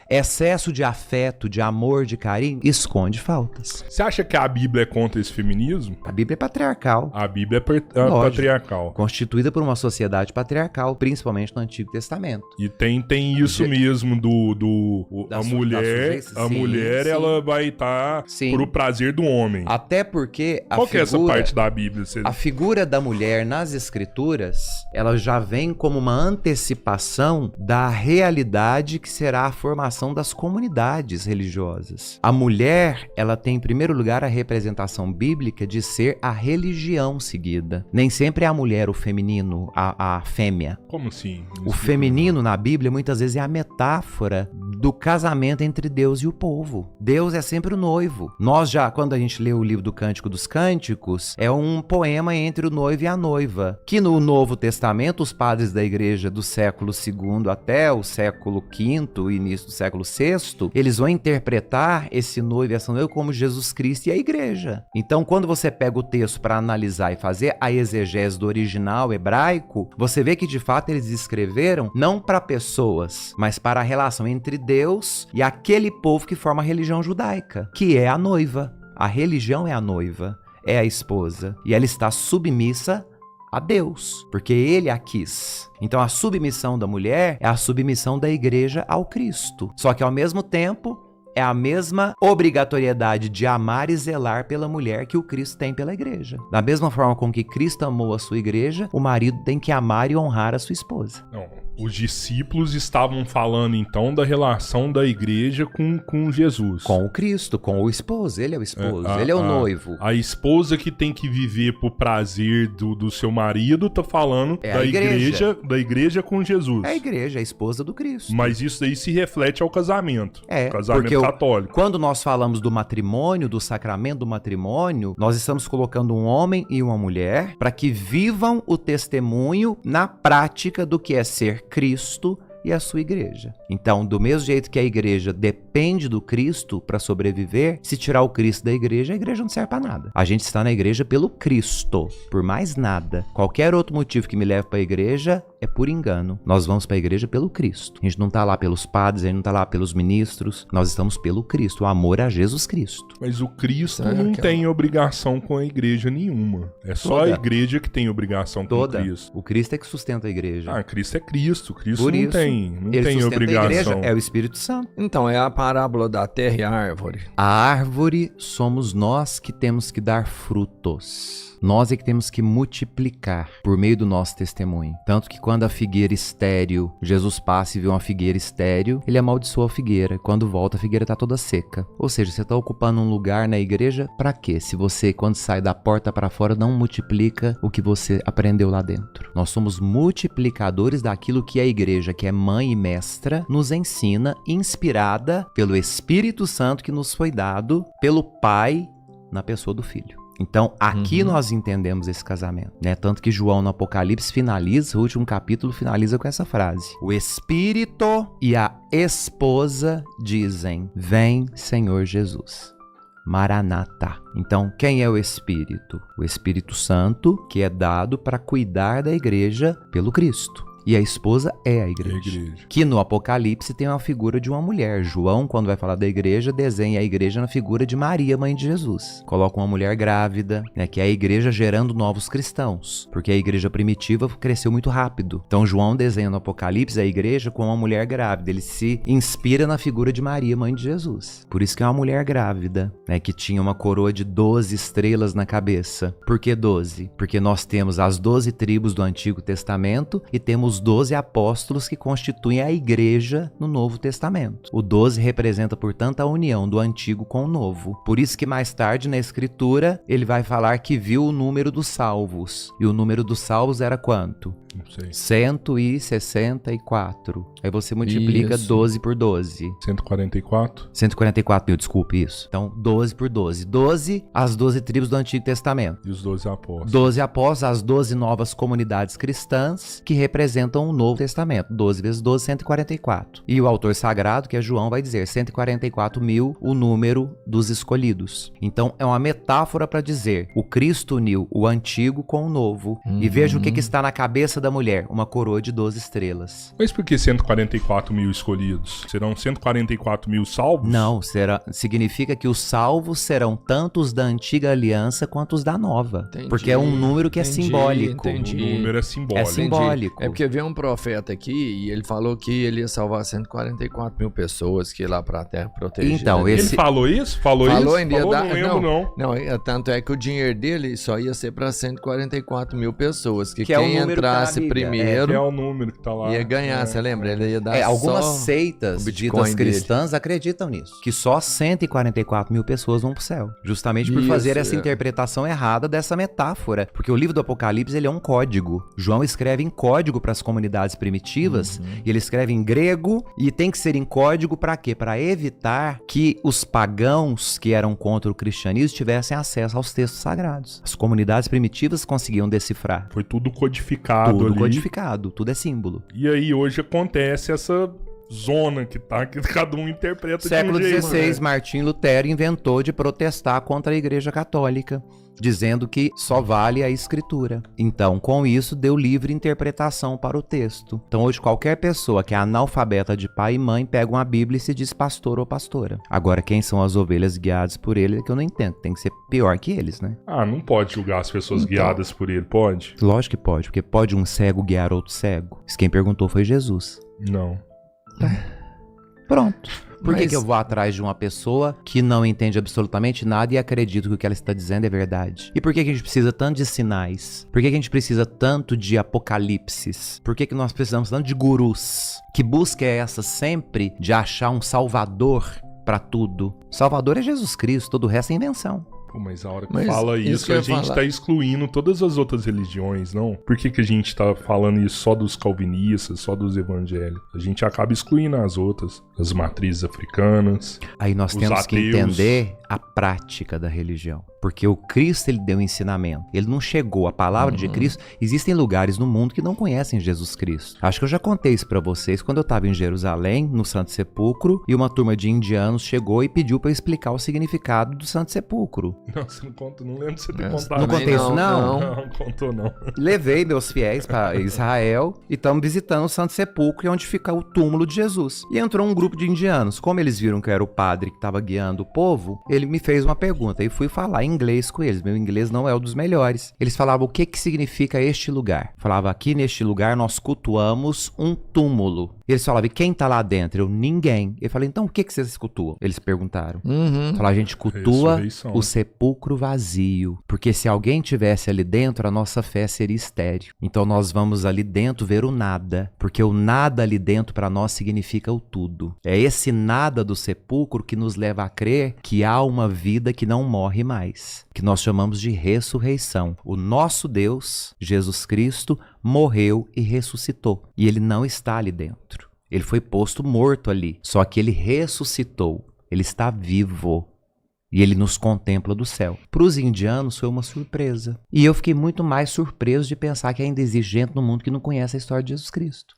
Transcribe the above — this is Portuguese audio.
Excesso de afeto, de amor, de carinho, esconde faltas. Você acha que a Bíblia é contra esse feminismo? A Bíblia é patriarcal. A Bíblia é patriarcal. Constituída por uma sociedade patriarcal, principalmente no Antigo Testamento. E tem isso mesmo a mulher, ela vai estar pro prazer do homem. Até porque Qual que é essa parte da Bíblia? A figura da mulher nas Escrituras, ela já vem como uma antecipação da realidade que será a formação das comunidades religiosas. A mulher, ela tem em primeiro lugar a representação bíblica de ser a religião seguida. Nem sempre é a mulher, o feminino, a fêmea. Como assim? O feminino na Bíblia muitas vezes é a metáfora do casamento entre Deus e o povo. Deus é sempre o noivo. Nós já, quando a gente lê o livro do Cântico dos Cânticos, é um poema entre o noivo e a noiva, que no Novo Testamento os padres da igreja do século II até o século V, início do século VI, eles vão interpretar esse noivo e essa noiva como Jesus Cristo e a igreja. Então, quando você pega o texto para analisar e fazer a exegese do original hebraico, você vê que de fato eles escreveram não para pessoas, mas para a relação entre Deus e aquele povo que forma a religião judaica, que é a noiva. A religião é a noiva, é a esposa, e ela está submissa a Deus, porque ele a quis. Então a submissão da mulher é a submissão da igreja ao Cristo. Só que ao mesmo tempo é a mesma obrigatoriedade de amar e zelar pela mulher que o Cristo tem pela igreja. Da mesma forma com que Cristo amou a sua igreja, o marido tem que amar e honrar a sua esposa. Não. Os discípulos estavam falando então da relação da igreja com Jesus. Com o Cristo, com o esposo. Ele é o esposo, ele é o noivo. A esposa que tem que viver pro prazer do seu marido tá falando da igreja com Jesus. É a igreja, a esposa do Cristo. Mas isso aí se reflete ao casamento. É, casamento católico. Quando nós falamos do matrimônio, do sacramento do matrimônio, nós estamos colocando um homem e uma mulher para que vivam o testemunho na prática do que é ser Cristo e a sua igreja. Então, do mesmo jeito que a igreja depende do Cristo para sobreviver, se tirar o Cristo da igreja, a igreja não serve para nada. A gente está na igreja pelo Cristo, por mais nada. Qualquer outro motivo que me leve para a igreja é por engano. Nós vamos para a igreja pelo Cristo. A gente não está lá pelos padres, a gente não está lá pelos ministros. Nós estamos pelo Cristo, o amor a Jesus Cristo. Mas o Cristo não tem obrigação com a igreja nenhuma. É só a igreja que tem obrigação com o Cristo. O Cristo é que sustenta a igreja. Cristo é Cristo. Cristo por não isso, tem obrigação. A igreja é o Espírito Santo. Então, é a parábola da terra e a árvore. A árvore somos nós que temos que dar frutos. Nós é que temos que multiplicar por meio do nosso testemunho. Tanto que quando a figueira estéril, Jesus passa e vê uma figueira estéril, ele amaldiçoa a figueira. Quando volta, a figueira está toda seca. Ou seja, você está ocupando um lugar na igreja para quê? Se você, quando sai da porta para fora, não multiplica o que você aprendeu lá dentro. Nós somos multiplicadores daquilo que a igreja, que é mãe e mestra, nos ensina, inspirada pelo Espírito Santo que nos foi dado pelo Pai na pessoa do Filho. Então, aqui nós entendemos esse casamento, né? Tanto que João no Apocalipse finaliza, o último capítulo finaliza com essa frase. O Espírito e a esposa dizem, vem Senhor Jesus. Maranatá. Então, quem é o Espírito? O Espírito Santo, que é dado para cuidar da igreja pelo Cristo. E a esposa é a igreja. Que no Apocalipse tem uma figura de uma mulher. João, quando vai falar da igreja, desenha a igreja na figura de Maria, mãe de Jesus. Coloca uma mulher grávida, né, que é a igreja gerando novos cristãos. Porque a igreja primitiva cresceu muito rápido. Então João desenha no Apocalipse a igreja com uma mulher grávida. Ele se inspira na figura de Maria, mãe de Jesus. Por isso que é uma mulher grávida, né, que tinha uma coroa de 12 estrelas na cabeça. Por que 12? Porque nós temos as 12 tribos do Antigo Testamento e temos os 12 apóstolos que constituem a igreja no Novo Testamento. O 12 representa, portanto, a união do Antigo com o Novo. Por isso que mais tarde, na Escritura, ele vai falar que viu o número dos salvos. E o número dos salvos era quanto? Não sei. 164. Aí você multiplica 12 por 12. 144? 144 mil, desculpe isso. Então, 12 por 12. 12, as 12 tribos do Antigo Testamento. E os 12 apóstolos. 12 apóstolos, as 12 novas comunidades cristãs que representam o Novo Testamento. 12 vezes 12, 144. E o autor sagrado, que é João, vai dizer 144 mil, o número dos escolhidos. Então, é uma metáfora para dizer, o Cristo uniu o Antigo com o Novo. E veja o que está na cabeça da mulher? Uma coroa de 12 estrelas. Mas por que 144 mil escolhidos? Serão 144 mil salvos? Não, significa que os salvos serão tanto os da antiga aliança quanto os da nova. Entendi, porque é um número que é simbólico. Entendi. O número é simbólico. É simbólico. É porque veio um profeta aqui e ele falou que ele ia salvar 144 mil pessoas que ia lá pra terra proteger. Então, Ele falou isso? Falou isso? Não lembro, não. Não, tanto é que o dinheiro dele só ia ser pra 144 mil pessoas. Que é quem entrasse primeiro é o número que tá lá. ia ganhar, você lembra? Ele ia dar algumas seitas ditas cristãs acreditam nisso. Que só 144 mil pessoas vão pro céu. Justamente por fazer essa interpretação errada dessa metáfora. Porque o livro do Apocalipse, ele é um código. João escreve em código para as comunidades primitivas. E ele escreve em grego e tem que ser em código para quê? Para evitar que os pagãos que eram contra o cristianismo tivessem acesso aos textos sagrados. As comunidades primitivas conseguiam decifrar. Foi tudo codificado tudo ali. Codificado, tudo é símbolo. E aí hoje acontece essa zona que cada um interpreta Século de um jeito. XVI, Martim Lutero inventou de protestar contra a Igreja Católica, dizendo que só vale a Escritura. Então, com isso, deu livre interpretação para o texto. Então, hoje, qualquer pessoa que é analfabeta de pai e mãe pega uma Bíblia e se diz pastor ou pastora. Agora, quem são as ovelhas guiadas por ele é que eu não entendo. Tem que ser pior que eles, né? Não pode julgar as pessoas guiadas por ele, pode? Lógico que pode, porque pode um cego guiar outro cego. Isso quem perguntou foi Jesus. Não. Pronto. Por que eu vou atrás de uma pessoa que não entende absolutamente nada e acredito que o que ela está dizendo é verdade? E por que a gente precisa tanto de sinais? Por que a gente precisa tanto de apocalipses? Por que nós precisamos tanto de gurus? Que busca é essa sempre de achar um salvador para tudo? Salvador é Jesus Cristo, todo o resto é invenção. Mas a hora que fala isso a gente tá excluindo todas as outras religiões, não? Por que a gente tá falando isso só dos calvinistas, só dos evangélicos? A gente acaba excluindo as outras, as matrizes africanas. Aí nós temos ateus. Que entender a prática da religião. Porque o Cristo, ele deu ensinamento. Ele não chegou. A palavra de Cristo... Existem lugares no mundo que não conhecem Jesus Cristo. Acho que eu já contei isso pra vocês quando eu tava em Jerusalém, no Santo Sepulcro, e uma turma de indianos chegou e pediu pra eu explicar o significado do Santo Sepulcro. Não, você não conta, não lembro de você ter contado. Não contei isso, não? Não, contou não. Levei meus fiéis para Israel e estamos visitando o Santo Sepulcro, onde fica o túmulo de Jesus. E entrou um grupo de indianos. Como eles viram que eu era o padre que estava guiando o povo, ele me fez uma pergunta e fui falar em inglês com eles. Meu inglês não é um dos melhores. Eles falavam o que significa este lugar. Falava, aqui neste lugar nós cultuamos um túmulo. Eles falavam, e quem tá lá dentro? Eu, ninguém. Eu falei, então o que vocês cultuam? Eles perguntaram. Falaram, a gente cultua o sepulcro vazio. Porque se alguém tivesse ali dentro, a nossa fé seria estéril. Então nós vamos ali dentro ver o nada. Porque o nada ali dentro para nós significa o tudo. É esse nada do sepulcro que nos leva a crer que há uma vida que não morre mais. Que nós chamamos de ressurreição. O nosso Deus, Jesus Cristo, morreu e ressuscitou. E ele não está ali dentro. Ele foi posto morto ali. Só que ele ressuscitou. Ele está vivo. E ele nos contempla do céu. Para os indianos foi uma surpresa. E eu fiquei muito mais surpreso de pensar que ainda existe gente no mundo que não conhece a história de Jesus Cristo.